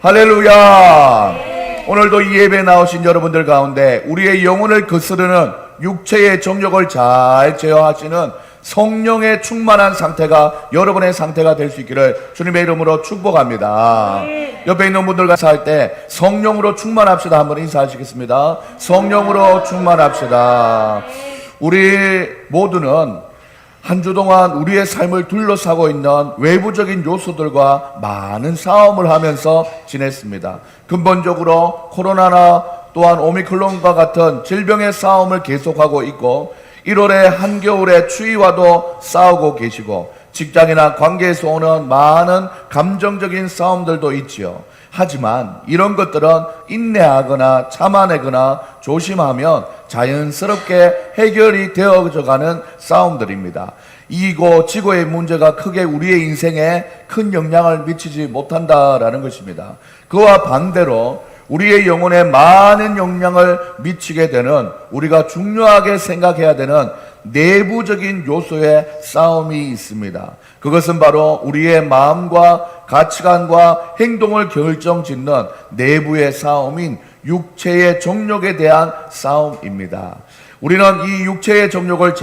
할렐루야. 오늘도 이 예배에 나오신 여러분들 가운데 우리의 영혼을 거스르는 육체의 정욕을 잘 제어하시는 성령의 충만한 상태가 여러분의 상태가 될 수 있기를 주님의 이름으로 축복합니다. 옆에 있는 분들과 할 때 성령으로 충만합시다. 한번 인사하시겠습니다. 성령으로 충만합시다. 우리 모두는 한 주 동안 우리의 삶을 둘러싸고 있는 외부적인 요소들과 많은 싸움을 하면서 지냈습니다. 근본적으로 코로나나 또한 오미크론과 같은 질병의 싸움을 계속하고 있고 1월의 한겨울의 추위와도 싸우고 계시고 직장이나 관계에서 오는 많은 감정적인 싸움들도 있지요. 하지만 이런 것들은 인내하거나 참아내거나 조심하면 자연스럽게 해결이 되어져가는 싸움들입니다. 이고 지고의 문제가 크게 우리의 인생에 큰 영향을 미치지 못한다라는 것입니다. 그와 반대로 우리의 영혼에 많은 영향을 미치게 되는, 우리가 중요하게 생각해야 되는 내부적인 요소의 싸움이 있습니다. 그것은 바로 우리의 마음과 가치관과 행동을 결정짓는 내부의 싸움인 육체의 정욕에 대한 싸움입니다. 우리는 이 육체의 정욕을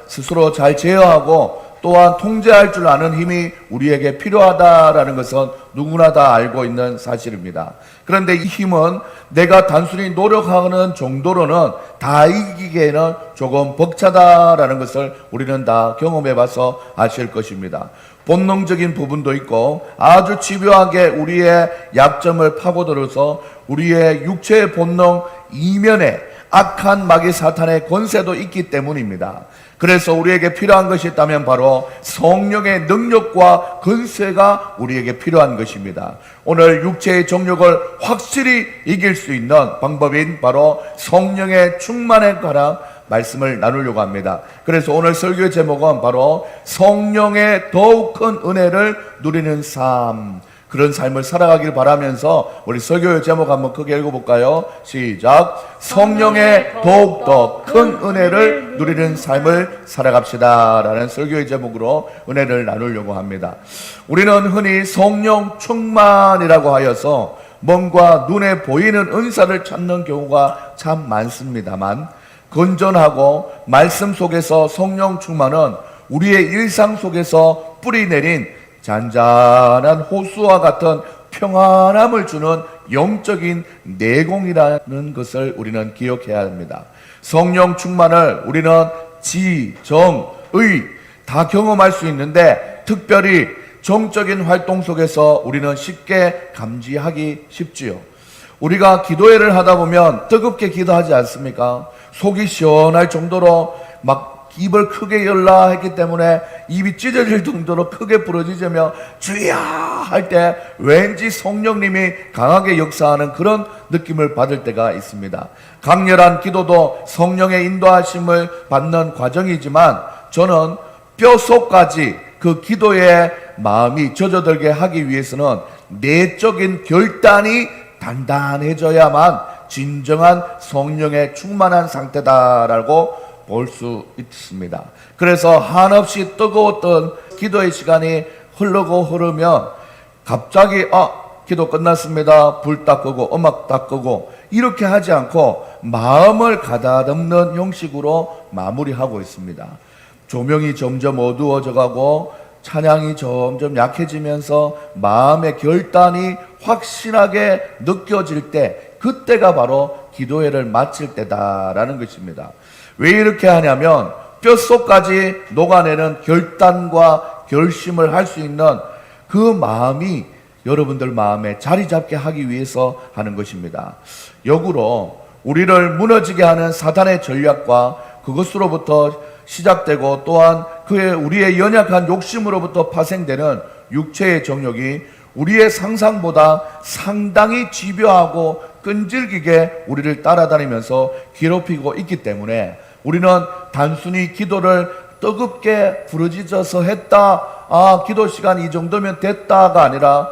스스로 잘 제어하고 또한 통제할 줄 아는 힘이 우리에게 필요하다라는 것은 누구나 다 알고 있는 사실입니다. 그런데 이 힘은 내가 단순히 노력하는 정도로는 다 이기기에는 조금 벅차다라는 것을 우리는 다 경험해 봐서 아실 것입니다. 본능적인 부분도 있고 아주 집요하게 우리의 약점을 파고들어서 우리의 육체의 본능 이면에 악한 마귀 사탄의 권세도 있기 때문입니다. 그래서 우리에게 필요한 것이 있다면 바로 성령의 능력과 권세가 우리에게 필요한 것입니다. 오늘 육체의 정욕을 확실히 이길 수 있는 방법인 바로 성령의 충만에 관한 말씀을 나누려고 합니다. 그래서 오늘 설교의 제목은 바로 성령의 더욱 큰 은혜를 누리는 삶, 그런 삶을 살아가길 바라면서 우리 설교의 제목 한번 크게 읽어볼까요? 시작. 성령의 더욱더 큰 은혜를 누리는 삶을 살아갑시다 라는 설교의 제목으로 은혜를 나누려고 합니다. 우리는 흔히 성령 충만이라고 하여서 뭔가 눈에 보이는 은사를 찾는 경우가 참 많습니다만, 건전하고 말씀 속에서 성령 충만은 우리의 일상 속에서 뿌리 내린 잔잔한 호수와 같은 평안함을 주는 영적인 내공이라는 것을 우리는 기억해야 합니다. 성령 충만을 우리는 지, 정, 의 다 경험할 수 있는데 특별히 정적인 활동 속에서 우리는 쉽게 감지하기 쉽지요. 우리가 기도회를 하다 보면 뜨겁게 기도하지 않습니까? 속이 시원할 정도로 막 입을 크게 열라 했기 때문에 입이 찢어질 정도로 크게 부러지며 주야 할 때 왠지 성령님이 강하게 역사하는 그런 느낌을 받을 때가 있습니다. 강렬한 기도도 성령의 인도하심을 받는 과정이지만 저는 뼛속까지 그 기도의 마음이 젖어들게 하기 위해서는 내적인 결단이 단단해져야만 진정한 성령의 충만한 상태다라고 볼 수 있습니다. 그래서 한없이 뜨거웠던 기도의 시간이 흐르면 갑자기 기도 끝났습니다. 불 딱 끄고 음악 딱 끄고 이렇게 하지 않고 마음을 가다듬는 형식으로 마무리하고 있습니다. 조명이 점점 어두워져 가고 찬양이 점점 약해지면서 마음의 결단이 확실하게 느껴질 때, 그때가 바로 기도회를 마칠 때다라는 것입니다. 왜 이렇게 하냐면 뼛속까지 녹아내는 결단과 결심을 할 수 있는 그 마음이 여러분들 마음에 자리 잡게 하기 위해서 하는 것입니다. 역으로 우리를 무너지게 하는 사탄의 전략과 그것으로부터 시작되고 또한 우리의 연약한 욕심으로부터 파생되는 육체의 정욕이 우리의 상상보다 상당히 집요하고 끈질기게 우리를 따라다니면서 괴롭히고 있기 때문에 우리는 단순히 기도를 뜨겁게 부르짖어서 했다, 기도 시간 이 정도면 됐다가 아니라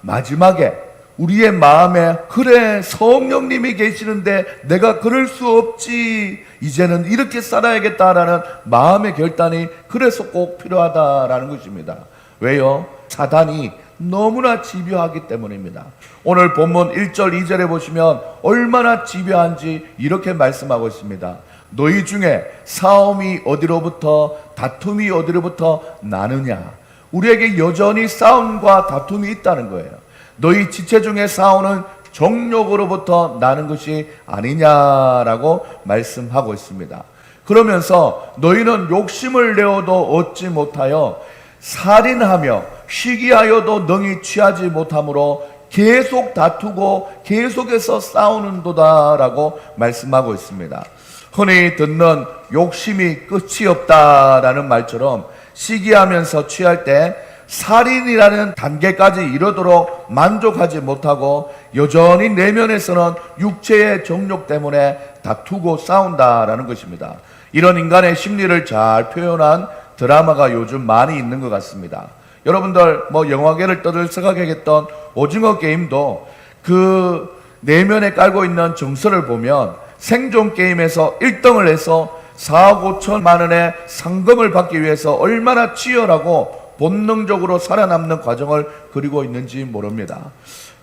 마지막에 우리의 마음에 그래 성령님이 계시는데 내가 그럴 수 없지, 이제는 이렇게 살아야겠다라는 마음의 결단이 그래서 꼭 필요하다라는 것입니다. 왜요? 사단이 너무나 집요하기 때문입니다. 오늘 본문 1절 2절에 보시면 얼마나 집요한지 이렇게 말씀하고 있습니다. 너희 중에 싸움이 어디로부터 다툼이 어디로부터 나느냐. 우리에게 여전히 싸움과 다툼이 있다는 거예요. 너희 지체 중에 싸우는 정욕으로부터 나는 것이 아니냐라고 말씀하고 있습니다. 그러면서 너희는 욕심을 내어도 얻지 못하여 살인하며 시기하여도 능히 취하지 못하므로 계속 다투고 계속해서 싸우는도다라고 말씀하고 있습니다. 흔히 듣는 욕심이 끝이 없다라는 말처럼 시기하면서 취할 때 살인이라는 단계까지 이르도록 만족하지 못하고 여전히 내면에서는 육체의 정욕 때문에 다투고 싸운다라는 것입니다. 이런 인간의 심리를 잘 표현한 드라마가 요즘 많이 있는 것 같습니다. 여러분들 영화계를 떠들썩하게 했던 오징어 게임도 그 내면에 깔고 있는 정서를 보면 생존 게임에서 1등을 해서 4억 5천만 원의 상금을 받기 위해서 얼마나 치열하고 본능적으로 살아남는 과정을 그리고 있는지 모릅니다.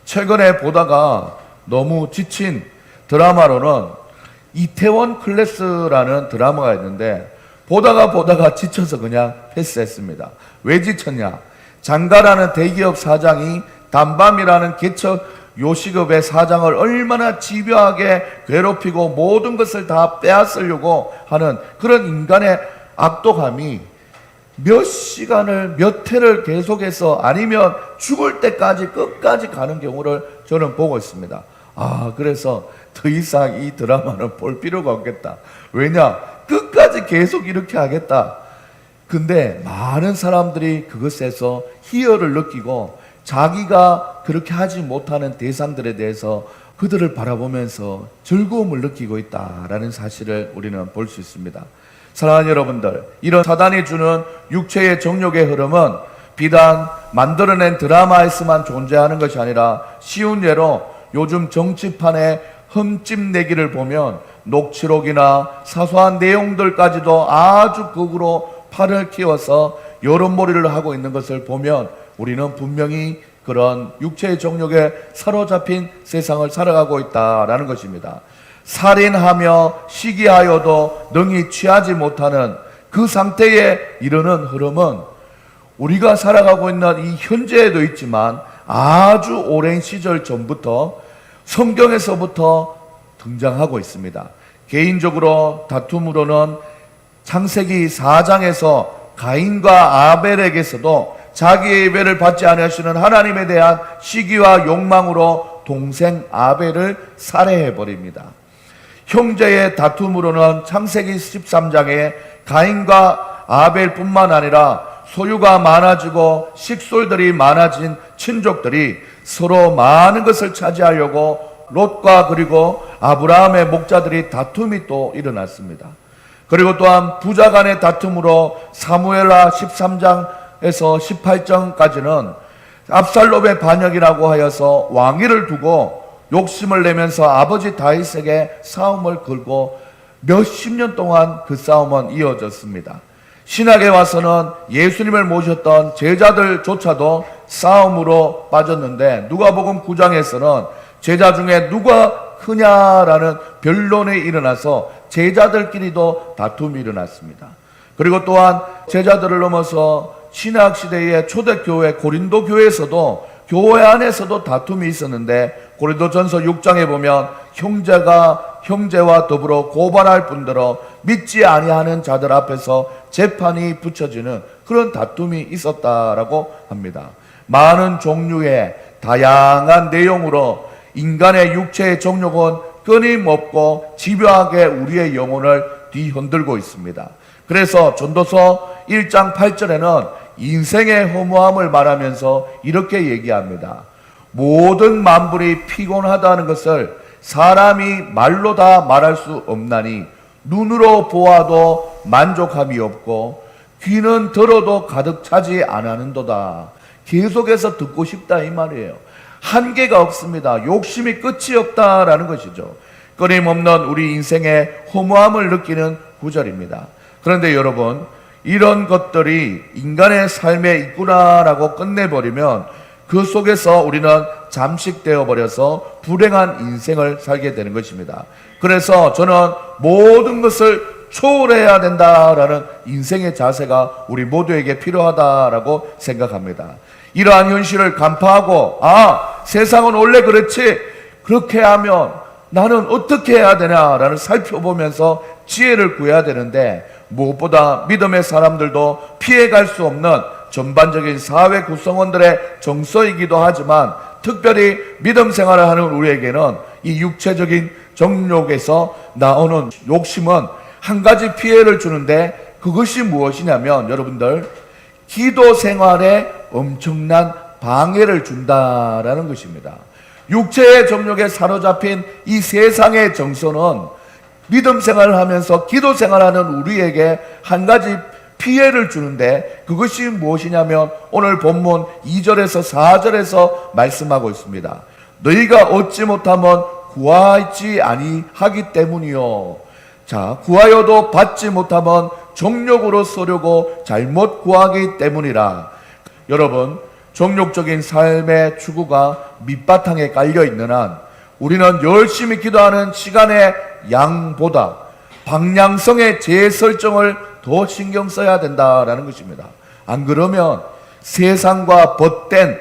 최근에 보다가 너무 지친 드라마로는 이태원 클래스라는 드라마가 있는데 보다가 지쳐서 그냥 패스했습니다. 왜 지쳤냐? 장가라는 대기업 사장이 단밤이라는 개척 요식업의 사장을 얼마나 집요하게 괴롭히고 모든 것을 다 빼앗으려고 하는 그런 인간의 압도감이 몇 시간을 몇 회를 계속해서 아니면 죽을 때까지 끝까지 가는 경우를 저는 보고 있습니다. 그래서 더 이상 이 드라마는 볼 필요가 없겠다. 왜냐? 끝까지 계속 이렇게 하겠다. 근데 많은 사람들이 그것에서 희열을 느끼고 자기가 그렇게 하지 못하는 대상들에 대해서 그들을 바라보면서 즐거움을 느끼고 있다라는 사실을 우리는 볼 수 있습니다. 사랑하는 여러분들, 이런 사단이 주는 육체의 정욕의 흐름은 비단 만들어낸 드라마에서만 존재하는 것이 아니라 쉬운 예로 요즘 정치판의 흠집내기를 보면 녹취록이나 사소한 내용들까지도 아주 극으로 팔을 키워서 여론몰이를 하고 있는 것을 보면 우리는 분명히 그런 육체의 정욕에 사로잡힌 세상을 살아가고 있다라는 것입니다. 살인하며 시기하여도 능히 취하지 못하는 그 상태에 이르는 흐름은 우리가 살아가고 있는 이 현재에도 있지만 아주 오랜 시절 전부터 성경에서부터 등장하고 있습니다. 개인적으로 다툼으로는 창세기 4장에서 가인과 아벨에게서도 자기의 예배를 받지 않으시는 하나님에 대한 시기와 욕망으로 동생 아벨을 살해해버립니다. 형제의 다툼으로는 창세기 13장에 가인과 아벨뿐만 아니라 소유가 많아지고 식솔들이 많아진 친족들이 서로 많은 것을 차지하려고 롯과 그리고 아브라함의 목자들이 다툼이 또 일어났습니다. 그리고 또한 부자 간의 다툼으로 사무엘하 13장에서 18장까지는 압살롬의 반역이라고 하여서 왕위를 두고 욕심을 내면서 아버지 다윗에게 싸움을 걸고 몇십 년 동안 그 싸움은 이어졌습니다. 신학에 와서는 예수님을 모셨던 제자들조차도 싸움으로 빠졌는데 누가복음 9장에서는 제자 중에 누가 크냐라는 변론이 일어나서 제자들끼리도 다툼이 일어났습니다. 그리고 또한 제자들을 넘어서 신학시대의 초대교회 고린도 교회에서도 교회 안에서도 다툼이 있었는데 고린도전서 6장에 보면 형제가 형제와 더불어 고발할 뿐더러 믿지 아니하는 자들 앞에서 재판이 붙여지는 그런 다툼이 있었다라고 합니다. 많은 종류의 다양한 내용으로 인간의 육체의 정욕은 끊임없고 집요하게 우리의 영혼을 뒤흔들고 있습니다. 그래서 전도서 1장 8절에는 인생의 허무함을 말하면서 이렇게 얘기합니다. 모든 만물이 피곤하다는 것을 사람이 말로 다 말할 수 없나니 눈으로 보아도 만족함이 없고 귀는 들어도 가득 차지 않았는도다. 계속해서 듣고 싶다 이 말이에요. 한계가 없습니다. 욕심이 끝이 없다라는 것이죠. 끊임없는 우리 인생의 허무함을 느끼는 구절입니다. 그런데 여러분, 이런 것들이 인간의 삶에 있구나라고 끝내버리면 그 속에서 우리는 잠식되어 버려서 불행한 인생을 살게 되는 것입니다. 그래서 저는 모든 것을 초월해야 된다라는 인생의 자세가 우리 모두에게 필요하다라고 생각합니다. 이러한 현실을 간파하고 세상은 원래 그렇지, 그렇게 하면 나는 어떻게 해야 되냐라는 살펴보면서 지혜를 구해야 되는데, 무엇보다 믿음의 사람들도 피해갈 수 없는 전반적인 사회 구성원들의 정서이기도 하지만, 특별히 믿음 생활을 하는 우리에게는 이 육체적인 정욕에서 나오는 욕심은 한 가지 피해를 주는데, 그것이 무엇이냐면 여러분들, 기도 생활에 엄청난 방해를 준다라는 것입니다. 육체의 정욕에 사로잡힌 이 세상의 정서는 믿음 생활을 하면서 기도 생활하는 우리에게 한 가지 피해를 주는데, 그것이 무엇이냐면 오늘 본문 2절에서 4절에서 말씀하고 있습니다. 너희가 얻지 못하면 구하지 아니하기 때문이요. 자, 구하여도 받지 못하면 정욕으로 쓰려고 잘못 구하기 때문이라. 여러분, 정욕적인 삶의 추구가 밑바탕에 깔려 있는 한 우리는 열심히 기도하는 시간의 양보다 방향성의 재설정을 더 신경 써야 된다라는 것입니다. 안 그러면 세상과 벗된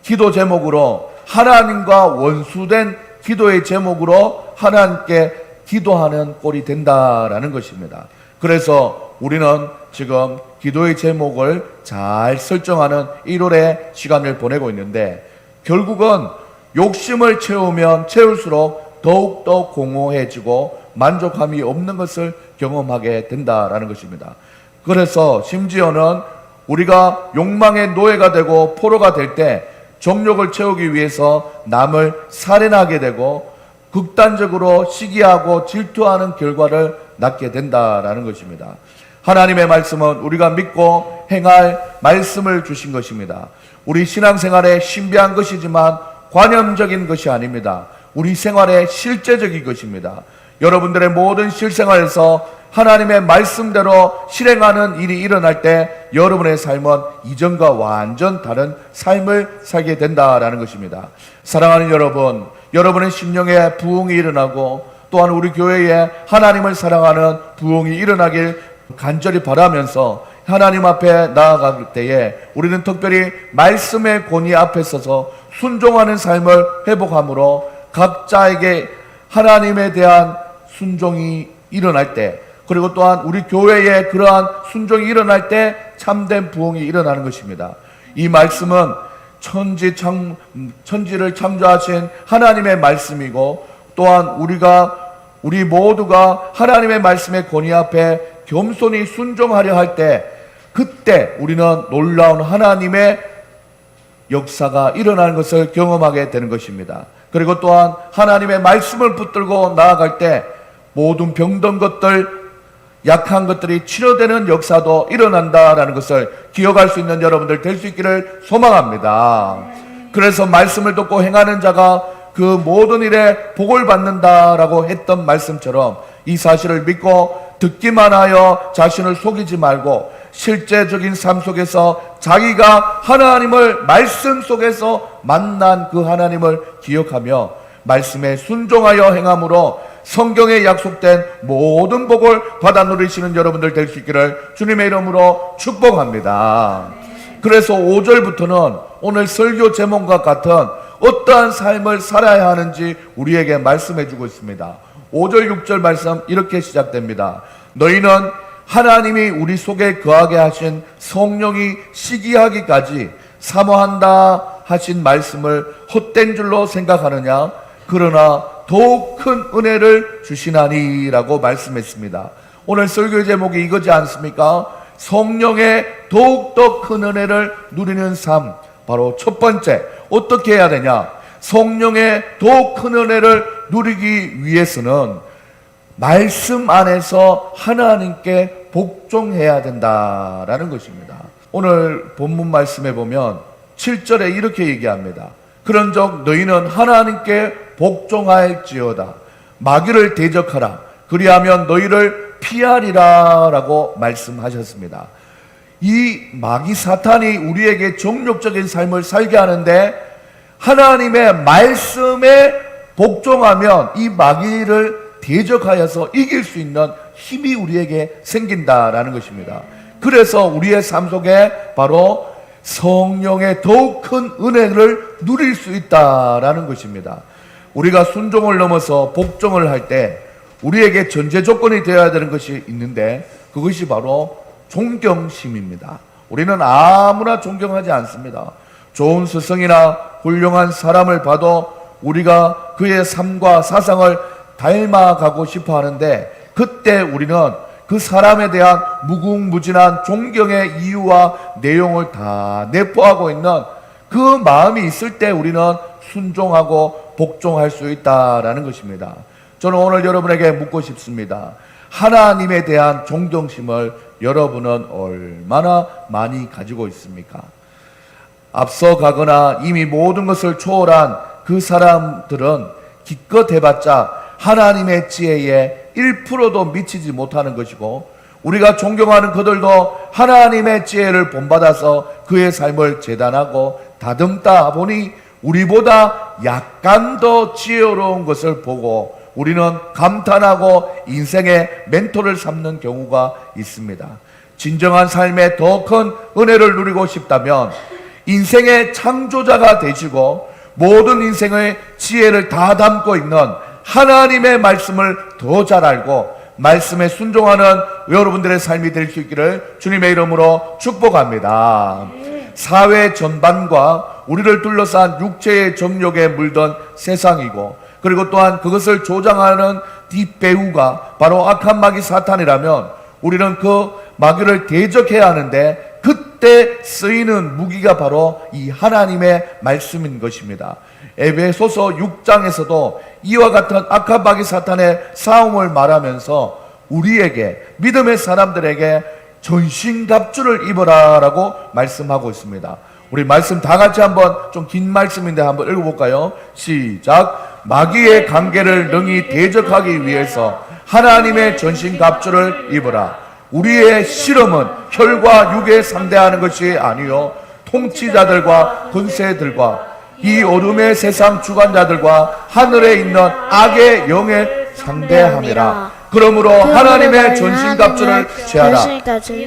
기도 제목으로, 하나님과 원수된 기도의 제목으로 하나님께 기도하는 꼴이 된다라는 것입니다. 그래서 우리는 지금 기도의 제목을 잘 설정하는 1월의 시간을 보내고 있는데, 결국은 욕심을 채우면 채울수록 더욱더 공허해지고 만족함이 없는 것을 경험하게 된다라는 것입니다. 그래서 심지어는 우리가 욕망의 노예가 되고 포로가 될 때 정욕을 채우기 위해서 남을 살인하게 되고 극단적으로 시기하고 질투하는 결과를 낳게 된다라는 것입니다. 하나님의 말씀은 우리가 믿고 행할 말씀을 주신 것입니다. 우리 신앙생활에 신비한 것이지만 관념적인 것이 아닙니다. 우리 생활에 실제적인 것입니다. 여러분들의 모든 실생활에서 하나님의 말씀대로 실행하는 일이 일어날 때 여러분의 삶은 이전과 완전 다른 삶을 살게 된다라는 것입니다. 사랑하는 여러분, 여러분의 심령에 부흥이 일어나고 또한 우리 교회에 하나님을 사랑하는 부흥이 일어나길 간절히 바라면서 하나님 앞에 나아갈 때에 우리는 특별히 말씀의 권위 앞에 서서 순종하는 삶을 회복함으로 각자에게 하나님에 대한 순종이 일어날 때, 그리고 또한 우리 교회에 그러한 순종이 일어날 때 참된 부흥이 일어나는 것입니다. 이 말씀은 천지를 창조하신 하나님의 말씀이고, 또한 우리 모두가 하나님의 말씀의 권위 앞에 겸손히 순종하려 할 때, 그때 우리는 놀라운 하나님의 역사가 일어나는 것을 경험하게 되는 것입니다. 그리고 또한 하나님의 말씀을 붙들고 나아갈 때 모든 병든 것들, 약한 것들이 치료되는 역사도 일어난다라는 것을 기억할 수 있는 여러분들 될 수 있기를 소망합니다. 그래서 말씀을 듣고 행하는 자가 그 모든 일에 복을 받는다라고 했던 말씀처럼 이 사실을 믿고 듣기만 하여 자신을 속이지 말고 실제적인 삶 속에서 자기가 하나님을 말씀 속에서 만난 그 하나님을 기억하며 말씀에 순종하여 행함으로 성경에 약속된 모든 복을 받아 누리시는 여러분들 될 수 있기를 주님의 이름으로 축복합니다. 그래서 5절부터는 오늘 설교 제목과 같은 어떠한 삶을 살아야 하는지 우리에게 말씀해 주고 있습니다. 5절 6절 말씀 이렇게 시작됩니다. 너희는 하나님이 우리 속에 거하게 하신 성령이 시기하기까지 사모한다 하신 말씀을 헛된 줄로 생각하느냐? 그러나 더욱 큰 은혜를 주시나니 라고 말씀했습니다. 오늘 설교 제목이 이거지 않습니까? 성령의 더욱더 큰 은혜를 누리는 삶. 바로 첫 번째, 어떻게 해야 되냐? 성령의 더욱 큰 은혜를 누리기 위해서는 말씀 안에서 하나님께 복종해야 된다라는 것입니다. 오늘 본문 말씀에 보면 7절에 이렇게 얘기합니다. 그런즉 너희는 하나님께 복종할지어다. 마귀를 대적하라. 그리하면 너희를 피하리라 라고 말씀하셨습니다. 이 마귀 사탄이 우리에게 정욕적인 삶을 살게 하는데 하나님의 말씀에 복종하면 이 마귀를 대적하여서 이길 수 있는 힘이 우리에게 생긴다라는 것입니다. 그래서 우리의 삶 속에 바로 성령의 더욱 큰 은혜를 누릴 수 있다라는 것입니다. 우리가 순종을 넘어서 복종을 할 때 우리에게 전제 조건이 되어야 되는 것이 있는데 그것이 바로 존경심입니다. 우리는 아무나 존경하지 않습니다. 좋은 스승이나 훌륭한 사람을 봐도 우리가 그의 삶과 사상을 닮아가고 싶어 하는데 그때 우리는 그 사람에 대한 무궁무진한 존경의 이유와 내용을 다 내포하고 있는 그 마음이 있을 때 우리는 순종하고 복종할 수 있다라는 것입니다. 저는 오늘 여러분에게 묻고 싶습니다. 하나님에 대한 존경심을 여러분은 얼마나 많이 가지고 있습니까? 앞서가거나 이미 모든 것을 초월한 그 사람들은 기껏 해봤자 하나님의 지혜에 1%도 미치지 못하는 것이고 우리가 존경하는 그들도 하나님의 지혜를 본받아서 그의 삶을 재단하고 다듬다 보니 우리보다 약간 더 지혜로운 것을 보고 우리는 감탄하고 인생의 멘토를 삼는 경우가 있습니다. 진정한 삶에 더 큰 은혜를 누리고 싶다면 인생의 창조자가 되시고 모든 인생의 지혜를 다 담고 있는 하나님의 말씀을 더 잘 알고 말씀에 순종하는 여러분들의 삶이 될 수 있기를 주님의 이름으로 축복합니다. 사회 전반과 우리를 둘러싼 육체의 정욕에 물든 세상이고 그리고 또한 그것을 조장하는 뒷배우가 바로 악한 마귀 사탄이라면 우리는 그 마귀를 대적해야 하는데 그때 쓰이는 무기가 바로 이 하나님의 말씀인 것입니다. 에베소서 6장에서도 이와 같은 악한 마귀 사탄의 싸움을 말하면서 우리에게 믿음의 사람들에게 전신갑주를 입어라라고 말씀하고 있습니다. 우리 말씀 다 같이 한번 좀 긴 말씀인데 한번 읽어볼까요? 시작. 마귀의 관계를 능히 대적하기 위해서 하나님의 전신갑주를 입어라. 우리의 실험은 혈과 육에 상대하는 것이 아니요 통치자들과 권세들과 이 어둠의 세상 주관자들과 하늘에 있는 악의 영에 상대함이라. 그러므로 하나님의 전신갑주를 취하라.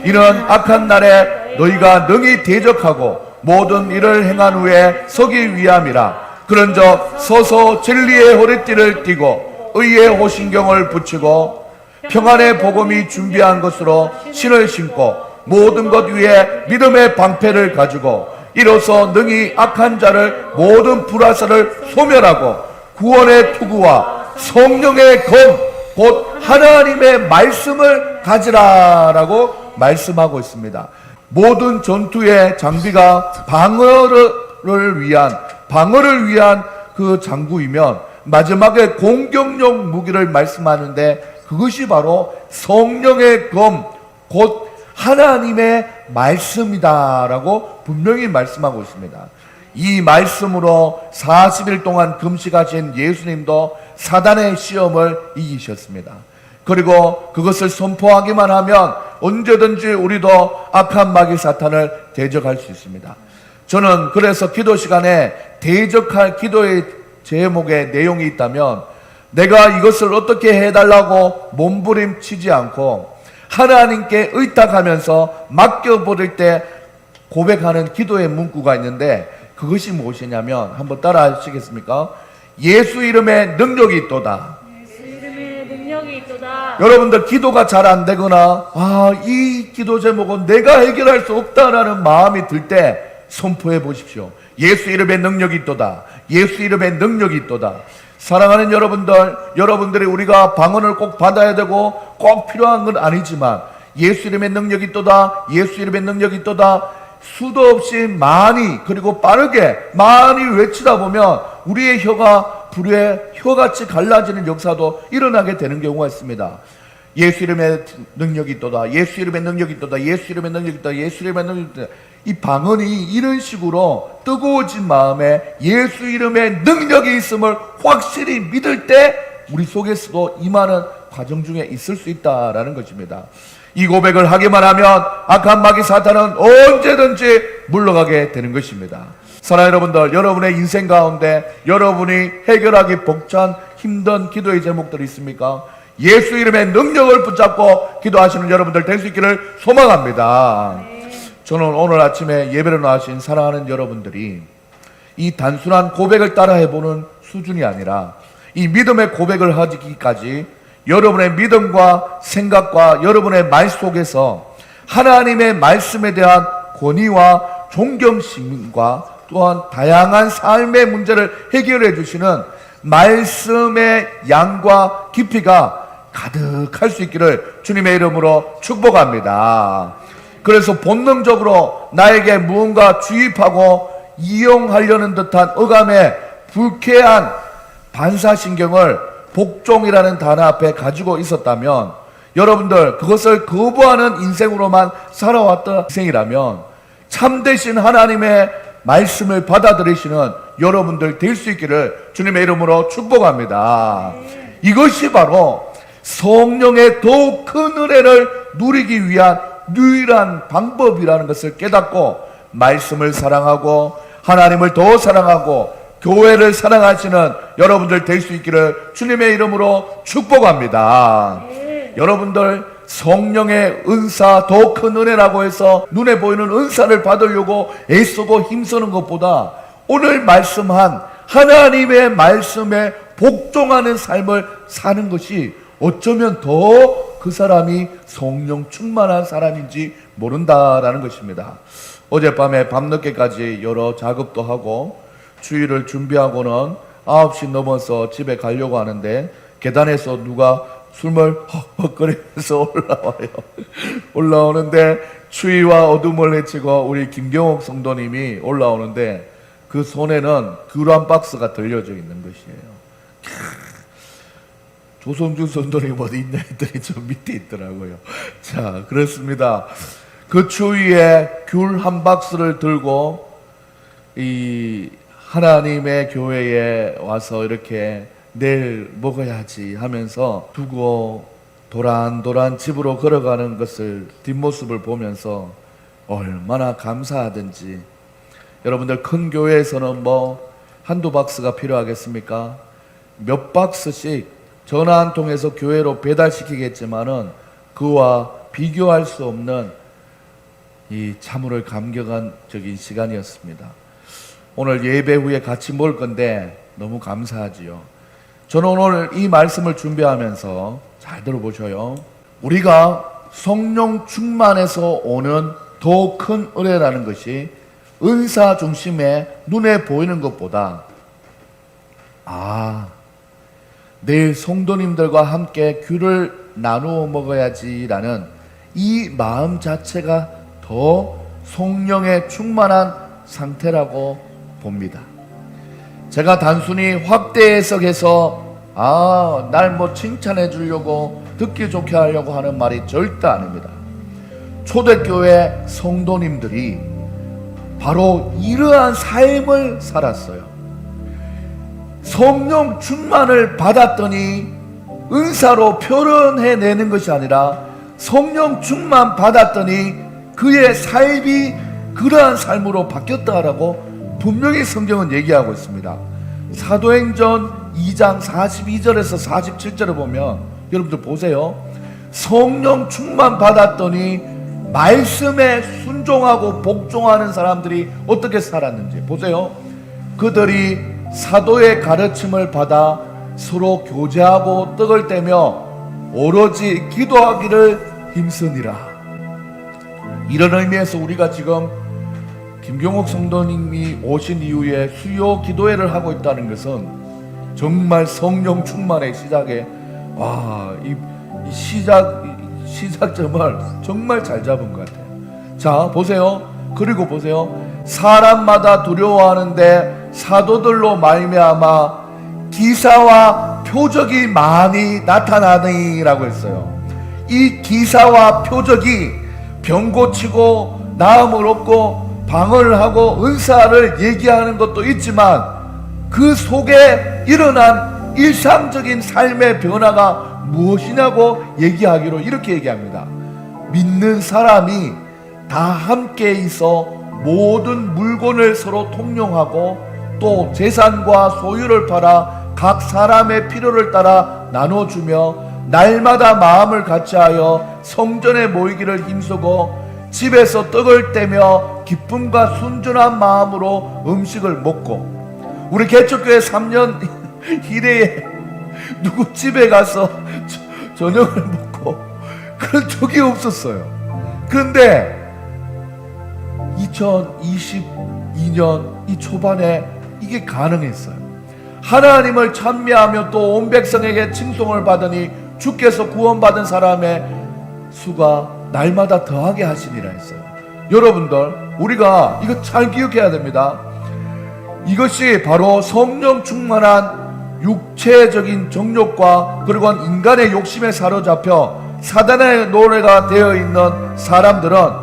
이는 악한 날에 너희가 능히 대적하고 모든 일을 행한 후에 서기 위함이라. 그런즉 서서 진리의 허리띠를 띠고 의의 호신경을 붙이고 평안의 복음이 준비한 것으로 신을 신고 모든 것 위에 믿음의 방패를 가지고 이로써 능히 악한 자를 모든 불화살을 소멸하고 구원의 투구와 성령의 검 곧 하나님의 말씀을 가지라라고 말씀하고 있습니다. 모든 전투의 장비가 방어를 위한 그 장구이면 마지막에 공격용 무기를 말씀하는데 그것이 바로 성령의 검 곧 하나님의 말씀이다라고 분명히 말씀하고 있습니다. 이 말씀으로 40일 동안 금식하신 예수님도 사단의 시험을 이기셨습니다. 그리고 그것을 선포하기만 하면 언제든지 우리도 악한 마귀 사탄을 대적할 수 있습니다. 저는 그래서 기도 시간에 대적할 기도의 제목에 내용이 있다면 내가 이것을 어떻게 해달라고 몸부림치지 않고 하나님께 의탁하면서 맡겨버릴 때 고백하는 기도의 문구가 있는데 그것이 무엇이냐면 한번 따라 하시겠습니까? 예수 이름에 능력이 있도다. 예수 이름에 능력이 있도다. 여러분들 기도가 잘 안 되거나 이 기도 제목은 내가 해결할 수 없다라는 마음이 들 때 선포해 보십시오. 예수 이름에 능력이 있도다. 예수 이름에 능력이 있도다. 사랑하는 여러분들, 여러분들이 우리가 방언을 꼭 받아야 되고 꼭 필요한 건 아니지만 예수 이름에 능력이 있도다. 예수 이름에 능력이 있도다. 수도 없이 많이 그리고 빠르게 많이 외치다 보면 우리의 혀가 불에 혀같이 갈라지는 역사도 일어나게 되는 경우가 있습니다. 예수 이름에 능력이 있도다. 예수 이름에 능력이 있도다. 예수 이름에 능력이 있도다. 예수 이름에 능력이 있도다. 이 방언이 이런 식으로 뜨거워진 마음에 예수 이름에 능력이 있음을 확실히 믿을 때 우리 속에서도 임하는 과정 중에 있을 수 있다라는 것입니다. 이 고백을 하기만 하면 악한 마귀 사탄은 언제든지 물러가게 되는 것입니다. 사랑하는 여러분들, 여러분의 인생 가운데 여러분이 해결하기 벅찬 힘든 기도의 제목들이 있습니까? 예수 이름의 능력을 붙잡고 기도하시는 여러분들 될 수 있기를 소망합니다. 저는 오늘 아침에 예배를 나와신 사랑하는 여러분들이 이 단순한 고백을 따라해보는 수준이 아니라 이 믿음의 고백을 하기까지 여러분의 믿음과 생각과 여러분의 말 속에서 하나님의 말씀에 대한 권위와 존경심과 또한 다양한 삶의 문제를 해결해 주시는 말씀의 양과 깊이가 가득할 수 있기를 주님의 이름으로 축복합니다. 그래서 본능적으로 나에게 무언가 주입하고 이용하려는 듯한 어감의 불쾌한 반사신경을 복종이라는 단어 앞에 가지고 있었다면, 여러분들 그것을 거부하는 인생으로만 살아왔던 인생이라면 참되신 하나님의 말씀을 받아들이시는 여러분들 될 수 있기를 주님의 이름으로 축복합니다. 이것이 바로 성령의 더욱 큰 은혜를 누리기 위한 유일한 방법이라는 것을 깨닫고 말씀을 사랑하고 하나님을 더 사랑하고 교회를 사랑하시는 여러분들 될 수 있기를 주님의 이름으로 축복합니다. 여러분들 성령의 은사, 더 큰 은혜라고 해서 눈에 보이는 은사를 받으려고 애쓰고 힘쓰는 것보다 오늘 말씀한 하나님의 말씀에 복종하는 삶을 사는 것이 어쩌면 더 그 사람이 성령 충만한 사람인지 모른다라는 것입니다. 어젯밤에 밤늦게까지 여러 작업도 하고 주일을 준비하고는 9시 넘어서 집에 가려고 하는데 계단에서 누가 숨을 헉헉거리면서 올라와요. 올라오는데 추위와 어둠을 헤치고 우리 김경옥 성도님이 올라오는데 그 손에는 귤한 박스가 들려져 있는 것이에요. 조성준 성도님 어디 있냐 했더니 저 밑에 있더라고요. 자, 그렇습니다. 그 추위에 귤 한 박스를 들고 이 하나님의 교회에 와서 이렇게 내일 먹어야지 하면서 두고 도란도란 집으로 걸어가는 것을 뒷모습을 보면서 얼마나 감사하든지. 여러분들 큰 교회에서는 뭐 한두 박스가 필요하겠습니까? 몇 박스씩 전화 한 통해서 교회로 배달시키겠지만은 그와 비교할 수 없는 이 참으로 감격적인 시간이었습니다. 오늘 예배 후에 같이 먹을 건데 너무 감사하지요. 저는 오늘 이 말씀을 준비하면서 잘 들어보셔요. 우리가 성령 충만에서 오는 더 큰 은혜라는 것이 은사 중심에 눈에 보이는 것보다 내일 성도님들과 함께 귤을 나누어 먹어야지라는 이 마음 자체가 더 성령에 충만한 상태라고 봅니다. 제가 단순히 확대 해석해서 날 뭐 칭찬해 주려고 듣기 좋게 하려고 하는 말이 절대 아닙니다. 초대교회 성도님들이 바로 이러한 삶을 살았어요. 성령 충만을 받았더니 은사로 표현해내는 것이 아니라 성령 충만 받았더니 그의 삶이 그러한 삶으로 바뀌었다라고 분명히 성경은 얘기하고 있습니다. 사도행전 2장 42절에서 47절을 보면 여러분들 보세요. 성령 충만 받았더니 말씀에 순종하고 복종하는 사람들이 어떻게 살았는지 보세요. 그들이 사도의 가르침을 받아 서로 교제하고 떡을 떼며 오로지 기도하기를 힘쓰니라. 이런 의미에서 우리가 지금 김경옥 성도님이 오신 이후에 수요 기도회를 하고 있다는 것은 정말 성령 충만의 시작에 이 시작점을 정말 잘 잡은 것 같아요. 자, 보세요. 그리고 보세요. 사람마다 두려워하는데 사도들로 말미암아 기사와 표적이 많이 나타나니라고 했어요. 이 기사와 표적이 병 고치고 나음을 얻고 방언을 하고 은사를 얘기하는 것도 있지만 그 속에 일어난 일상적인 삶의 변화가 무엇이냐고 얘기하기로 이렇게 얘기합니다. 믿는 사람이 다 함께 있어 모든 물건을 서로 통용하고 또 재산과 소유를 팔아 각 사람의 필요를 따라 나눠주며 날마다 마음을 같이하여 성전에 모이기를 힘쓰고 집에서 떡을 떼며 기쁨과 순전한 마음으로 음식을 먹고, 우리 개척교회 3년 이래에 누구 집에 가서 저녁을 먹고 그런 적이 없었어요. 그런데 2022년 이 초반에 이게 가능했어요. 하나님을 찬미하며 또 온 백성에게 칭송을 받으니 주께서 구원받은 사람의 수가 날마다 더하게 하시니라 했어요. 여러분들, 우리가 이거 잘 기억해야 됩니다. 이것이 바로 성령 충만한 육체적인 정욕과 그리고 인간의 욕심에 사로잡혀 사단의 노래가 되어 있는 사람들은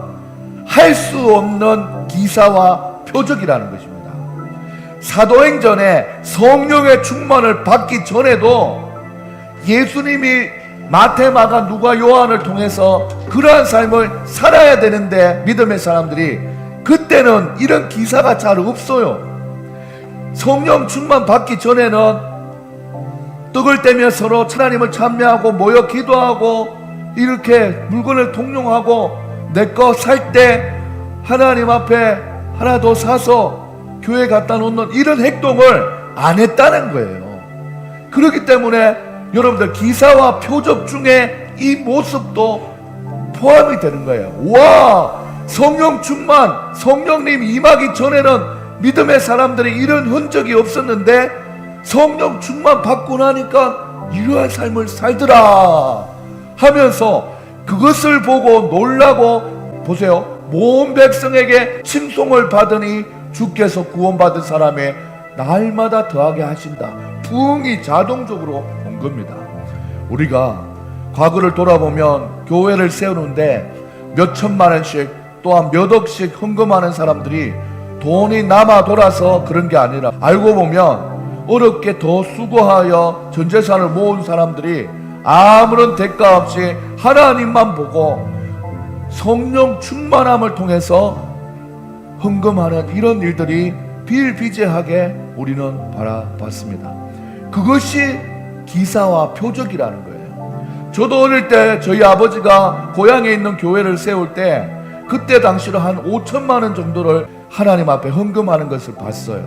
할 수 없는 기사와 표적이라는 것입니다. 사도행전에 성령의 충만을 받기 전에도 예수님이 마태, 마가, 누가, 요한을 통해서 그러한 삶을 살아야 되는데 믿음의 사람들이 그때는 이런 기사가 잘 없어요. 성령 충만 받기 전에는 떡을 떼며 서로 하나님을 찬미하고 모여 기도하고 이렇게 물건을 통용하고 내 거 살 때 하나님 앞에 하나 더 사서 교회 갖다 놓는 이런 행동을 안 했다는 거예요. 그렇기 때문에 여러분들 기사와 표적 중에 이 모습도 포함이 되는 거예요. 와, 성령 충만, 성령님 임하기 전에는 믿음의 사람들이 이런 흔적이 없었는데 성령 충만 받고 나니까 이러한 삶을 살더라 하면서 그것을 보고 놀라고, 보세요, 모든 백성에게 칭송을 받으니 주께서 구원받은 사람의 날마다 더하게 하신다. 부흥이 자동적으로 온 겁니다. 우리가 과거를 돌아보면 교회를 세우는데 몇 천만 원씩 또한 몇 억씩 헌금하는 사람들이 돈이 남아 돌아서 그런 게 아니라 알고 보면 어렵게 더 수고하여 전 재산을 모은 사람들이 아무런 대가 없이 하나님만 보고 성령 충만함을 통해서 헌금하는 이런 일들이 비일비재하게 우리는 바라봤습니다. 그것이 기사와 표적이라는 거예요. 저도 어릴 때 저희 아버지가 고향에 있는 교회를 세울 때 그때 당시로 한 5천만 원 정도를 하나님 앞에 헌금하는 것을 봤어요.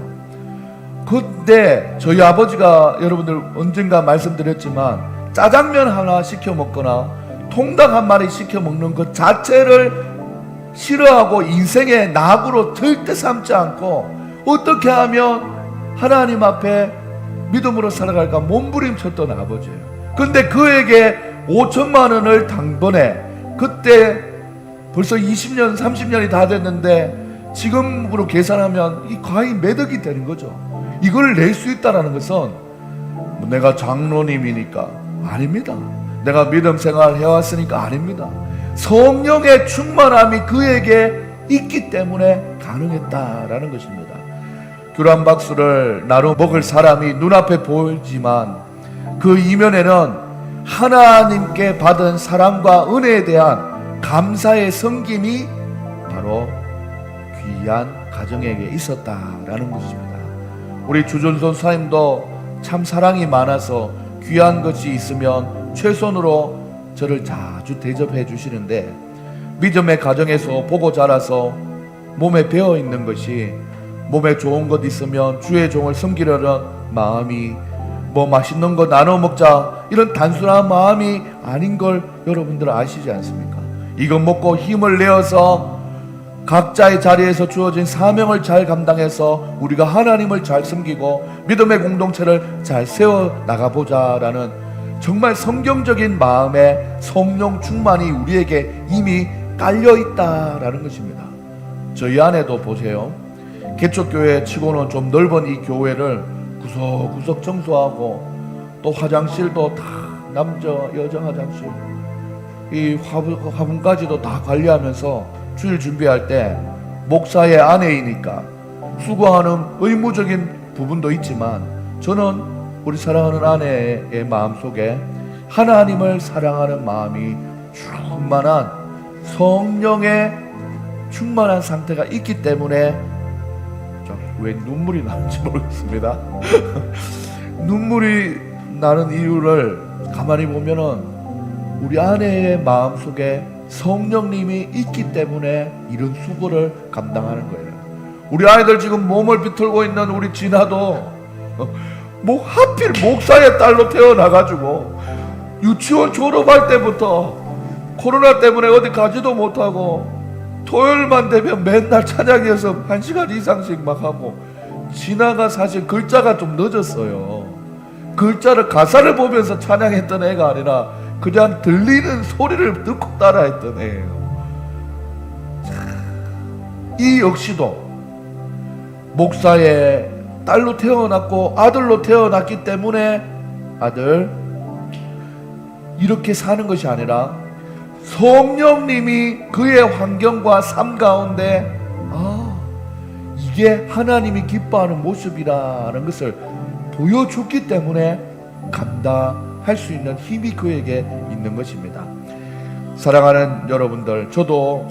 그때 저희 아버지가 여러분들 언젠가 말씀드렸지만 짜장면 하나 시켜 먹거나 통닭 한 마리 시켜 먹는 것 자체를 싫어하고 인생의 낙으로 절대 삼지 않고 어떻게 하면 하나님 앞에 믿음으로 살아갈까 몸부림쳤던 아버지예요. 그런데 그에게 5천만 원을 당번에, 그때 벌써 20년 30년이 다 됐는데 지금으로 계산하면 이 거의 몇 억이 되는 거죠. 이걸 낼 수 있다는 것은 내가 장로님이니까 아닙니다. 내가 믿음 생활 해왔으니까 아닙니다. 성령의 충만함이 그에게 있기 때문에 가능했다라는 것입니다. 귤한 박수를 나눠 먹을 사람이 눈앞에 보이지만 그 이면에는 하나님께 받은 사랑과 은혜에 대한 감사의 섬김이 바로 귀한 가정에게 있었다라는 것입니다. 우리 주존선 사님도 참 사랑이 많아서 귀한 것이 있으면 최선으로 저를 자주 대접해 주시는데, 믿음의 가정에서 보고 자라서 몸에 배어 있는 것이, 몸에 좋은 것 있으면 주의 종을 섬기려는 마음이, 뭐 맛있는 거 나눠 먹자 이런 단순한 마음이 아닌 걸 여러분들 아시지 않습니까? 이거 먹고 힘을 내어서 각자의 자리에서 주어진 사명을 잘 감당해서 우리가 하나님을 잘 섬기고 믿음의 공동체를 잘 세워 나가보자라는 정말 성경적인 마음의 성령 충만이 우리에게 이미 깔려 있다라는 것입니다. 저희 안에도 보세요. 개척교회 치고는 좀 넓은 이 교회를 구석구석 청소하고 또 화장실도 다 남자 여자 화장실 이 화분까지도 다 관리하면서 주일 준비할 때 목사의 아내이니까 수고하는 의무적인 부분도 있지만 저는 우리 사랑하는 아내의 마음속에 하나님을 사랑하는 마음이 충만한 성령의 충만한 상태가 있기 때문에 왜 눈물이 나는지 모르겠습니다. 눈물이 나는 이유를 가만히 보면은 우리 아내의 마음속에 성령님이 있기 때문에 이런 수고를 감당하는 거예요. 우리 아이들 지금 몸을 비틀고 있는 우리 진아도 뭐 하필 목사의 딸로 태어나가지고 유치원 졸업할 때부터 코로나 때문에 어디 가지도 못하고 토요일만 되면 맨날 찬양에서 1시간 이상씩 막 하고, 진아가 사실 글자가 좀 늦었어요. 글자를 가사를 보면서 찬양했던 애가 아니라 그냥 들리는 소리를 듣고 따라했던 애예요. 이 역시도 목사의 딸로 태어났고 아들로 태어났기 때문에 아들 이렇게 사는 것이 아니라 성령님이 그의 환경과 삶 가운데 이게 하나님이 기뻐하는 모습이라는 것을 보여줬기 때문에 감당할 수 있는 힘이 그에게 있는 것입니다. 사랑하는 여러분들, 저도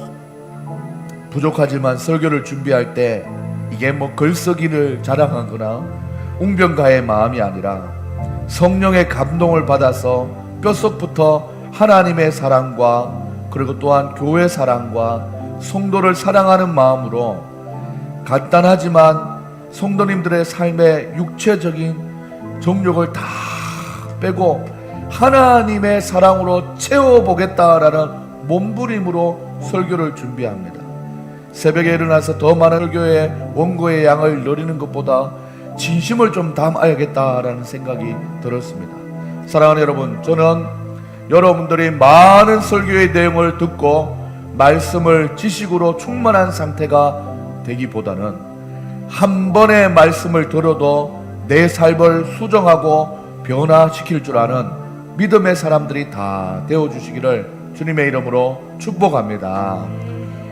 부족하지만 설교를 준비할 때 이게 뭐 글쓰기를 자랑하거나 웅변가의 마음이 아니라 성령의 감동을 받아서 뼛속부터 하나님의 사랑과 그리고 또한 교회 사랑과 성도를 사랑하는 마음으로 간단하지만 성도님들의 삶의 육체적인 정욕을 다 빼고 하나님의 사랑으로 채워보겠다라는 몸부림으로 설교를 준비합니다. 새벽에 일어나서 더 많은 설교의 원고의 양을 늘리는 것보다 진심을 좀 담아야겠다라는 생각이 들었습니다. 사랑하는 여러분, 저는 여러분들이 많은 설교의 내용을 듣고 말씀을 지식으로 충만한 상태가 되기보다는 한 번의 말씀을 들어도 내 삶을 수정하고 변화시킬 줄 아는 믿음의 사람들이 다 되어주시기를 주님의 이름으로 축복합니다.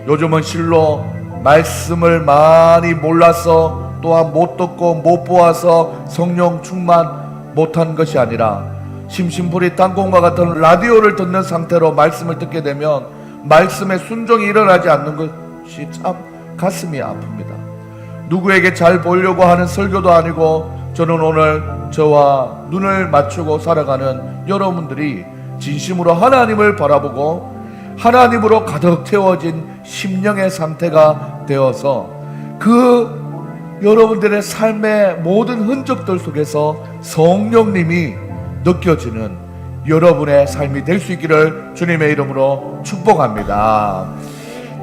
요즘은 실로 말씀을 많이 몰라서 또한 못 듣고 못 보아서 성령 충만 못한 것이 아니라 심심풀이 땅콩과 같은 라디오를 듣는 상태로 말씀을 듣게 되면 말씀에 순종이 일어나지 않는 것이 참 가슴이 아픕니다. 누구에게 잘 보이려고 하는 설교도 아니고, 저는 오늘 저와 눈을 맞추고 살아가는 여러분들이 진심으로 하나님을 바라보고 하나님으로 가득 채워진 심령의 상태가 되어서 그 여러분들의 삶의 모든 흔적들 속에서 성령님이 느껴지는 여러분의 삶이 될 수 있기를 주님의 이름으로 축복합니다.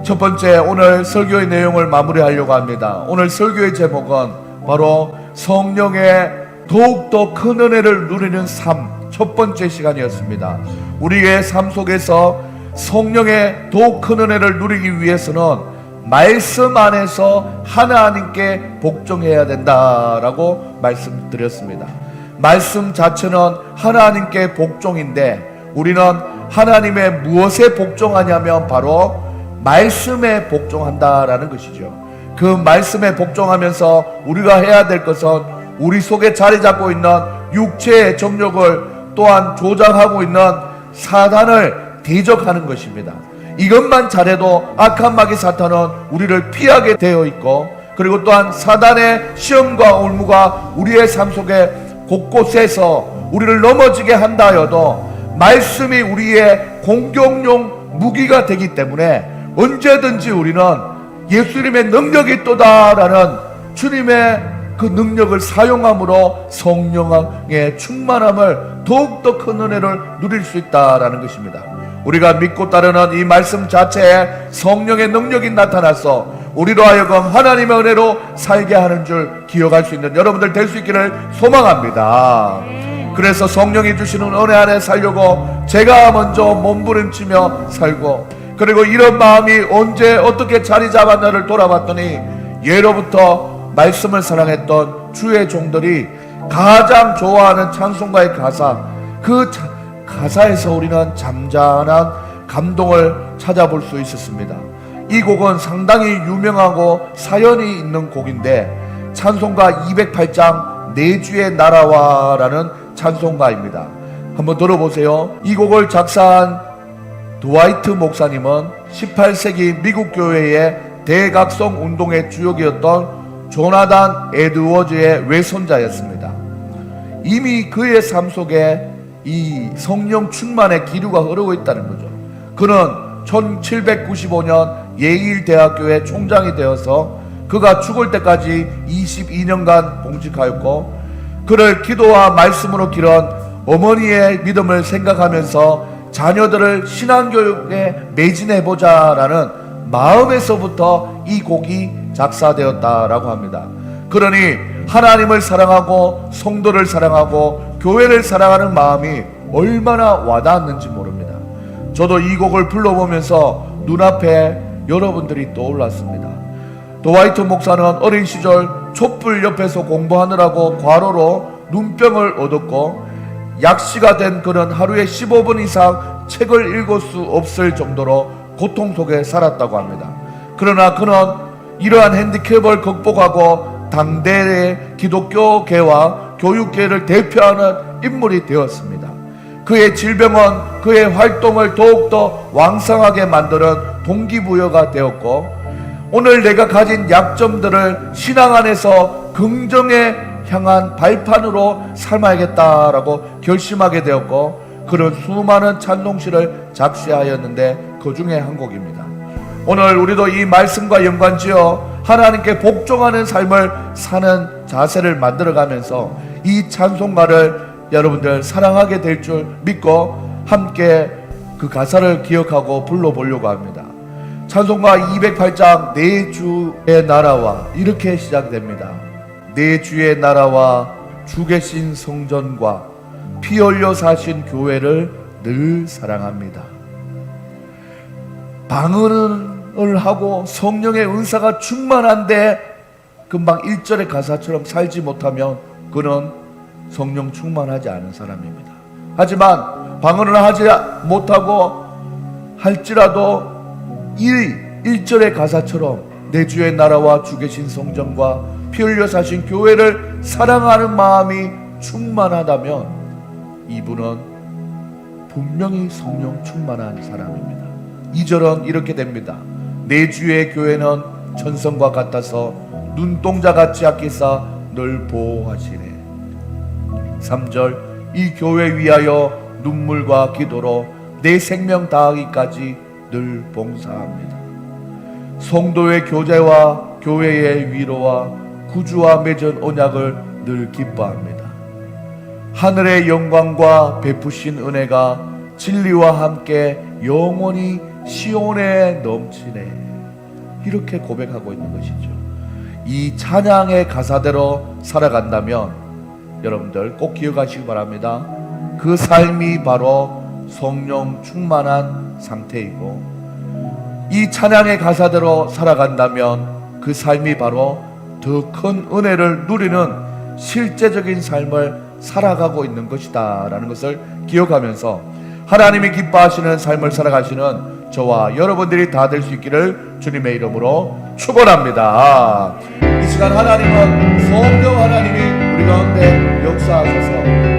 첫 번째, 오늘 설교의 내용을 마무리하려고 합니다. 오늘 설교의 제목은 바로 성령의 더욱더 큰 은혜를 누리는 삶, 첫 번째 시간이었습니다. 우리의 삶 속에서 성령의 더욱 큰 은혜를 누리기 위해서는 말씀 안에서 하나님께 복종해야 된다라고 말씀드렸습니다. 말씀 자체는 하나님께 복종인데 우리는 하나님의 무엇에 복종하냐면 바로 말씀에 복종한다라는 것이죠. 그 말씀에 복종하면서 우리가 해야 될 것은 우리 속에 자리 잡고 있는 육체의 정욕을 또한 조장하고 있는 사단을 대적하는 것입니다. 이것만 잘해도 악한 마귀 사탄은 우리를 피하게 되어 있고, 그리고 또한 사단의 시험과 올무가 우리의 삶 속에 곳곳에서 우리를 넘어지게 한다 하여도 말씀이 우리의 공격용 무기가 되기 때문에 언제든지 우리는 예수님의 능력이 있도다라는 주님의 그 능력을 사용함으로 성령의 충만함을 더욱더 큰 은혜를 누릴 수 있다라는 것입니다. 우리가 믿고 따르는 이 말씀 자체에 성령의 능력이 나타나서 우리로 하여금 하나님의 은혜로 살게 하는 줄 기억할 수 있는 여러분들 될 수 있기를 소망합니다. 그래서 성령이 주시는 은혜 안에 살려고 제가 먼저 몸부림치며 살고, 그리고 이런 마음이 언제 어떻게 자리 잡았나를 돌아봤더니 예로부터 말씀을 사랑했던 주의 종들이 가장 좋아하는 찬송가의 가사, 그 가사에서 우리는 잠잠한 감동을 찾아볼 수 있었습니다. 이 곡은 상당히 유명하고 사연이 있는 곡인데 찬송가 208장 내 주의 나라와 라는 찬송가입니다. 한번 들어보세요. 이 곡을 작사한 드와이트 목사님은 18세기 미국 교회의 대각성 운동의 주역이었던 조나단 에드워즈의 외손자였습니다. 이미 그의 삶 속에 이 성령 충만의 기류가 흐르고 있다는 거죠. 그는 1795년 예일 대학교의 총장이 되어서 그가 죽을 때까지 22년간 봉직하였고, 그를 기도와 말씀으로 기른 어머니의 믿음을 생각하면서 자녀들을 신앙교육에 매진해보자라는 마음에서부터 이 곡이 작사되었다라고 합니다. 그러니 하나님을 사랑하고 성도를 사랑하고 교회를 사랑하는 마음이 얼마나 와닿았는지 모릅니다. 저도 이 곡을 불러보면서 눈앞에 여러분들이 떠올랐습니다. 도화이트 목사는 어린 시절 촛불 옆에서 공부하느라고 과로로 눈병을 얻었고, 약시가 된 그는 하루에 15분 이상 책을 읽을 수 없을 정도로 고통 속에 살았다고 합니다. 그러나 그는 이러한 핸디캡을 극복하고 당대의 기독교계와 교육계를 대표하는 인물이 되었습니다. 그의 질병은 그의 활동을 더욱더 왕성하게 만드는 동기부여가 되었고, 오늘 내가 가진 약점들을 신앙 안에서 긍정에 향한 발판으로 삼아야겠다라고 결심하게 되었고, 그런 수많은 찬송시를 작시하였는데 그 중에 한 곡입니다. 오늘 우리도 이 말씀과 연관지어 하나님께 복종하는 삶을 사는 자세를 만들어가면서 이 찬송가를 여러분들 사랑하게 될 줄 믿고 함께 그 가사를 기억하고 불러보려고 합니다. 찬송가 208장 내 주의 나라와 이렇게 시작됩니다. 내 주의 나라와 주 계신 성전과 피 흘려 사신 교회를 늘 사랑합니다. 방언을 하고 성령의 은사가 충만한데 금방 1절의 가사처럼 살지 못하면 그는 성령 충만하지 않은 사람입니다. 하지만 방언을 하지 못하고 할지라도 이 1절의 가사처럼 내 주의 나라와 주 계신 성전과 피 흘려 사신 교회를 사랑하는 마음이 충만하다면 이분은 분명히 성령 충만한 사람입니다. 2절은 이렇게 됩니다. 내 주의 교회는 천성과 같아서 눈동자같이 아끼사 늘 보호하시네. 3절 이 교회 위하여 눈물과 기도로 내 생명 다하기까지 늘 봉사합니다. 성도의 교제와 교회의 위로와 구주와 맺은 언약을 늘 기뻐합니다. 하늘의 영광과 베푸신 은혜가 진리와 함께 영원히 시온에 넘치네. 이렇게 고백하고 있는 것이죠. 이 찬양의 가사대로 살아간다면 여러분들 꼭 기억하시기 바랍니다. 그 삶이 바로 성령 충만한 상태이고, 이 찬양의 가사대로 살아간다면 그 삶이 바로 더 큰 은혜를 누리는 실제적인 삶을 살아가고 있는 것이다 라는 것을 기억하면서 하나님이 기뻐하시는 삶을 살아가시는 저와 여러분들이 다 될 수 있기를 주님의 이름으로 축원합니다. 이 시간 하나님은 성령 하나님이 우리 가운데 역사하셔서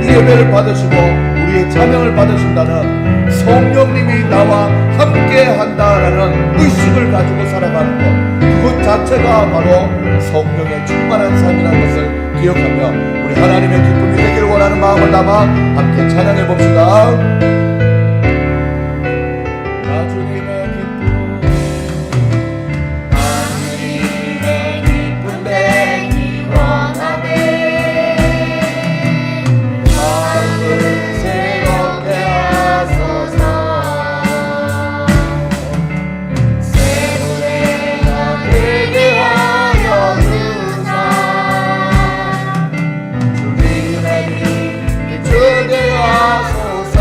이 예배를 받으시고 우리의 찬양을 받으신다는 성령님이 나와 함께 한다라는 의식을 가지고 살아가는 것, 그것 자체가 바로 성령의 충만한 삶이라는 것을 기억하며 우리 하나님의 기쁨이 되기를 원하는 마음을 담아 함께 찬양해 봅시다. 주님 주께 하소서.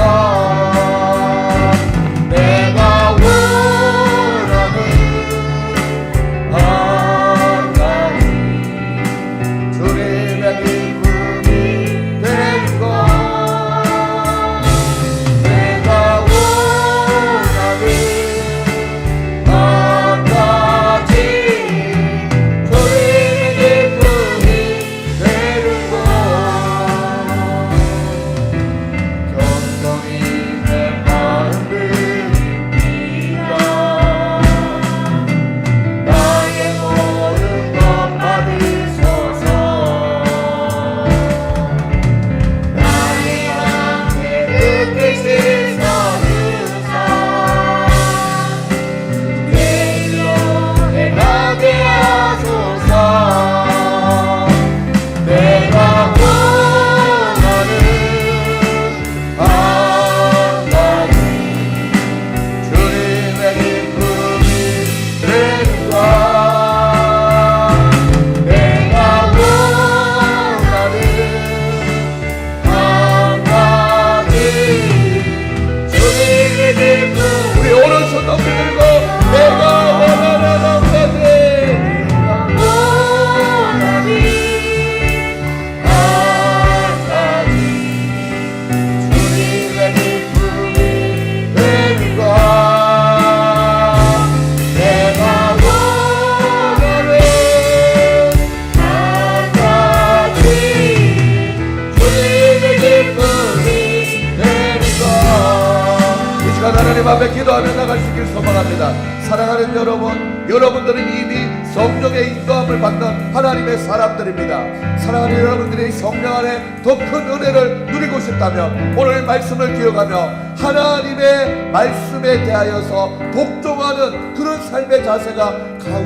하나님 앞에 기도하며 나갈 수 있기를 소망합니다. 사랑하는 여러분, 여러분들은 이미 성령의 인도함을 받는 하나님의 사람들입니다. 사랑하는 여러분들이 성령 안에 더 큰 은혜를 누리고 싶다면 오늘 말씀을 기억하며 하나님의 말씀에 대하여서 복종하는 그런 삶의 자세가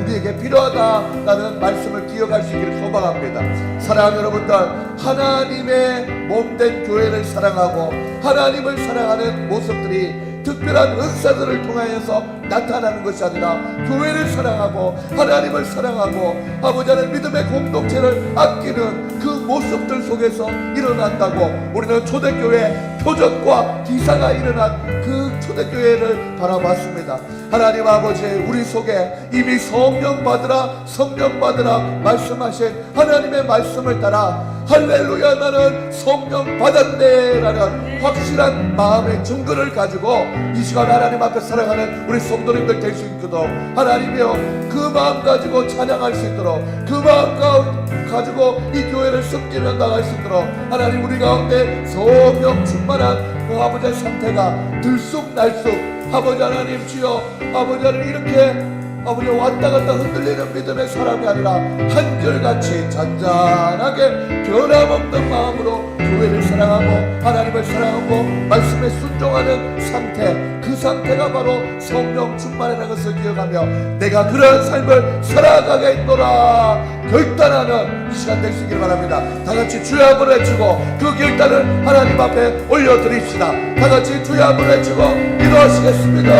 우리에게 필요하다라는 말씀을 기억할 수 있기를 소망합니다. 사랑하는 여러분들, 하나님의 몸된 교회를 사랑하고 하나님을 사랑하는 모습들이 특별한 은사들을 통하여서 나타나는 것이 아니라 교회를 사랑하고 하나님을 사랑하고 아버지 하나님 믿음의 공동체를 아끼는 그 모습들 속에서 일어난다고 우리는 초대교회 표적과 기사가 일어난 그 초대교회를 바라봤습니다. 하나님 아버지, 우리 속에 이미 성령 받으라 성령 받으라 말씀하신 하나님의 말씀을 따라 할렐루야 나는 성령 받았네 라는 확실한 마음의 증거를 가지고 이 시간 하나님 앞에 살아가는 우리 성도님들 될 수 있도록 하나님이여 그 마음 가지고 찬양할 수 있도록 그 마음 가지고 이 교회를 섬기며 나갈 수 있도록 하나님 우리 가운데 성령 충만한 그 아버지의 상태가 들쑥날쑥 아버지 하나님 주여 아버지 하나님 이렇게 아버지 왔다 갔다 흔들리는 믿음의 사람이 아니라 한결같이 잔잔하게 변함없는 마음으로 교회를 사랑하고 하나님을 사랑하고 말씀에 순종하는 상태, 그 상태가 바로 성령 충만이라는 것을 기억하며 내가 그러한 삶을 살아가겠노라 결단하는 이 시간 될 수 있기를 바랍니다. 다같이 주여 한번 외치고 그 결단을 하나님 앞에 올려드립시다. 다같이 주여 한번 외치고 기도하시겠습니다.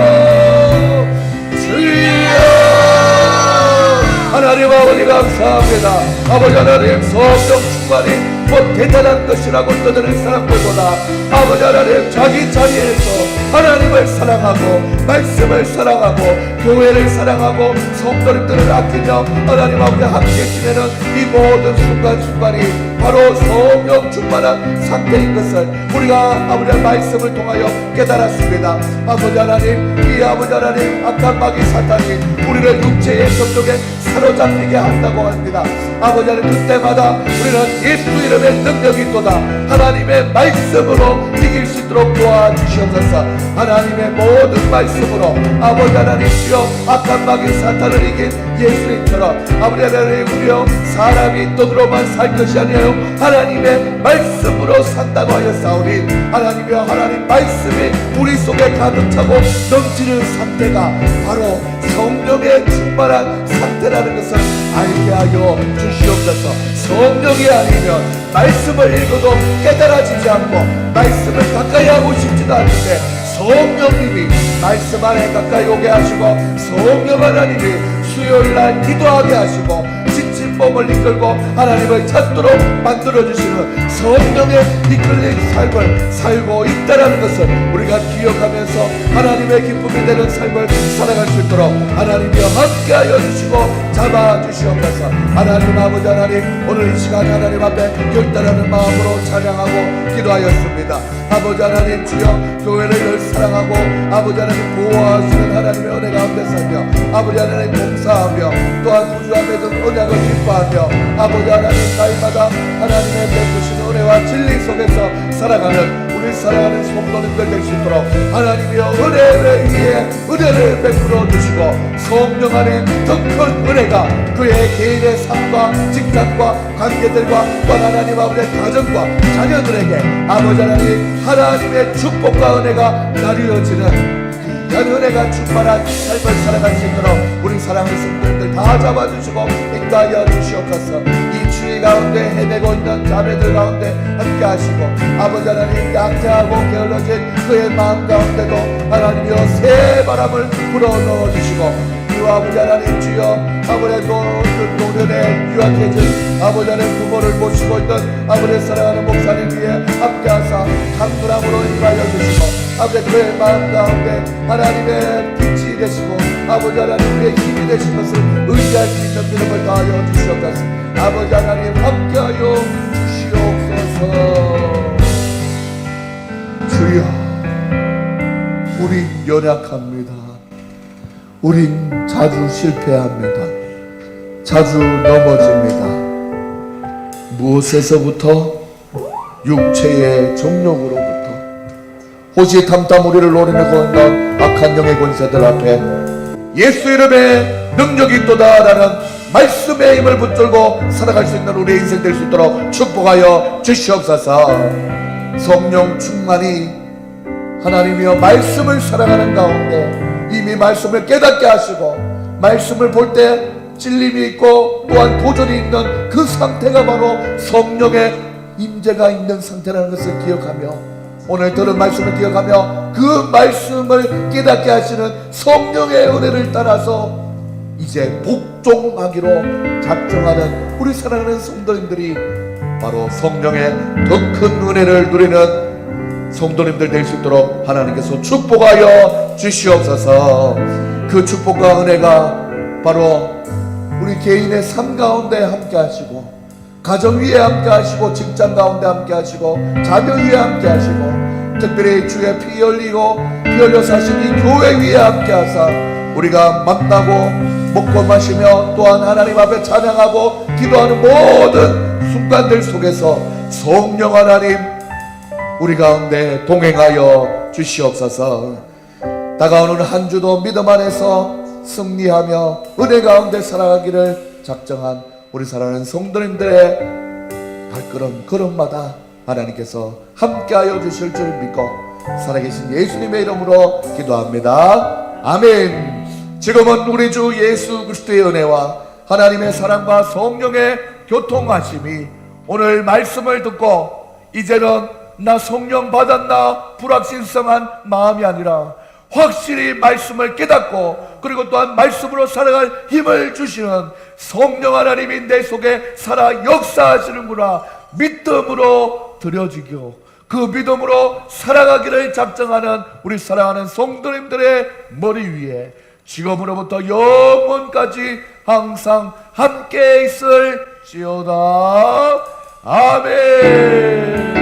주여 하나님 아버지 감사합니다. 아버지 하나님 성령 충만이 곧 대단한 것이라고 떠드는 사람들보다 아버지 하나님 자기 자리에서 하나님을 사랑하고 말씀을 사랑하고 교회를 사랑하고 성도님들을 아끼며 하나님 아버지 함께 지내는 이 모든 순간순간이 바로 성령 충만한 상태인 것을 우리가 아버지의 말씀을 통하여 깨달았습니다. 아버지 하나님, 이 아버지 하나님 악한 마귀 사탄이 우리를 육체의 성적에 사로잡히게 한다고 합니다. 아버지 하나님, 그때마다 우리는 예수 이름의 능력이 있도다 하나님의 말씀으로 이길 수 있도록 도와주시옵소서. 하나님의 모든 말씀으로 아버지 하나님 주여 악한 마귀 사탄을 이긴 예수님처럼 아버지 하나님 우리여 사람이 떡으로만 살 것이 아니에요 하나님의 말씀으로 산다고 하였사오니 하나님이여 하나님 말씀이 우리 속에 가득 차고 넘치는 상태가 바로 성령의 충만한 상태라는 것을 알게 하여 주시옵소서. 성령이 아니면 말씀을 읽어도 깨달아지지 않고 말씀을 가까이 하고 싶지도 않은데 성령님이 말씀 안에 가까이 오게 하시고 성령 하나님이 수요일날 기도하게 하시고 지친 몸을 이끌고 하나님을 찾도록 만들어주시는 성령의 이끌린 삶을 살고 있다는 것을 우리가 기억하면서 하나님의 기쁨이 되는 삶을 살아갈 수 있도록 하나님이여 함께하여 주시고 잡아주시옵소서. 하나님 아버지 하나님 오늘 이 시간 하나님 앞에 결단하는 마음으로 찬양하고 기도하였습니다. 아버지 하나님 주여 교회를 늘 사랑하고 아버지 하나님 보호하시는 하나님의 은혜 가운데 살며 아버지 하나님 봉사하며 또한 우주와 맺은 언약을 기뻐하며 아버지 하나님 날마다 하나님의 베푸시는 은혜와 진리 속에서 살아가는 우리 사랑하는 성도님들 될 수 있도록 하나님이여 은혜를 위해 은혜를 베풀어 주시고 성령 안에 더 큰 은혜가 그의 개인의 삶과 직장과 관계들과 또 하나님 아버지의 가정과 자녀들에게 아버지 하나님 하나님의 축복과 은혜가 나뉘어지는 귀한 은혜가 충만한 삶을 살아갈 수 있도록 우리 사랑하는 성도님들 다 잡아주시고 인도하여 주시옵소서. 이 추위 가운데 헤매고 있는 자매들 가운데 함께 하시고 아버지 하나님 약해하고 게을러진 그의 마음 가운데도 하나님이여 새 바람을 불어넣어 주시고 아버지 하나님 주여 아무래도 노년에 유학해진 아버지 하나님 부모를 모시고 있는 아버지 사랑하는 목사님 위에 함께하사 강건함으로 임하여 주시고 아버지 그의 마음 가운데 하나님의 빛이 되시고 아버지 하나님 우리의 힘이 되신 것을 의지할 수 있는 믿음을 다하여 주시옵소서. 아버지 하나님 함께하여 주시옵소서. 주여 우린 연약합니다. 우린 자주 실패합니다. 자주 넘어집니다. 무엇에서부터? 육체의 정욕으로부터 호시탐탐 우리를 노리는 건넌 악한 영의 권세들 앞에 예수 이름에 능력이 있도다라는 말씀의 힘을 붙들고 살아갈 수 있는 우리의 인생 될 수 있도록 축복하여 주시옵소서. 성령 충만히 하나님이여 말씀을 살아가는 가운데 이미 말씀을 깨닫게 하시고 말씀을 볼 때 찔림이 있고 또한 도전이 있는 그 상태가 바로 성령의 임재가 있는 상태라는 것을 기억하며 오늘 들은 말씀을 기억하며 그 말씀을 깨닫게 하시는 성령의 은혜를 따라서 이제 복종하기로 작정하는 우리 사랑하는 성도님들이 바로 성령의 더 큰 은혜를 누리는 성도님들 될 수 있도록 하나님께서 축복하여 주시옵소서. 그 축복과 은혜가 바로 우리 개인의 삶 가운데 함께 하시고 가정 위에 함께 하시고 직장 가운데 함께 하시고 자녀 위에 함께 하시고 특별히 주의 피 흘리고 피 흘려 사신 이 교회 위에 함께 하사 우리가 만나고 먹고 마시며 또한 하나님 앞에 찬양하고 기도하는 모든 순간들 속에서 성령 하나님 우리 가운데 동행하여 주시옵소서. 다가오는 한 주도 믿음 안에서 승리하며 은혜 가운데 살아가기를 작정한 우리 사랑하는 성도님들의 발걸음 걸음마다 하나님께서 함께하여 주실 줄 믿고 살아계신 예수님의 이름으로 기도합니다. 아멘. 지금은 우리 주 예수 그리스도의 은혜와 하나님의 사랑과 성령의 교통하심이 오늘 말씀을 듣고 이제는 나 성령 받았나 불확실성한 마음이 아니라 확실히 말씀을 깨닫고 그리고 또한 말씀으로 살아갈 힘을 주시는 성령 하나님이 내 속에 살아 역사하시는구나 믿음으로 드려지고 그 믿음으로 살아가기를 작정하는 우리 사랑하는 성도님들의 머리 위에 지금으로부터 영원까지 항상 함께 있을지어다. 아멘.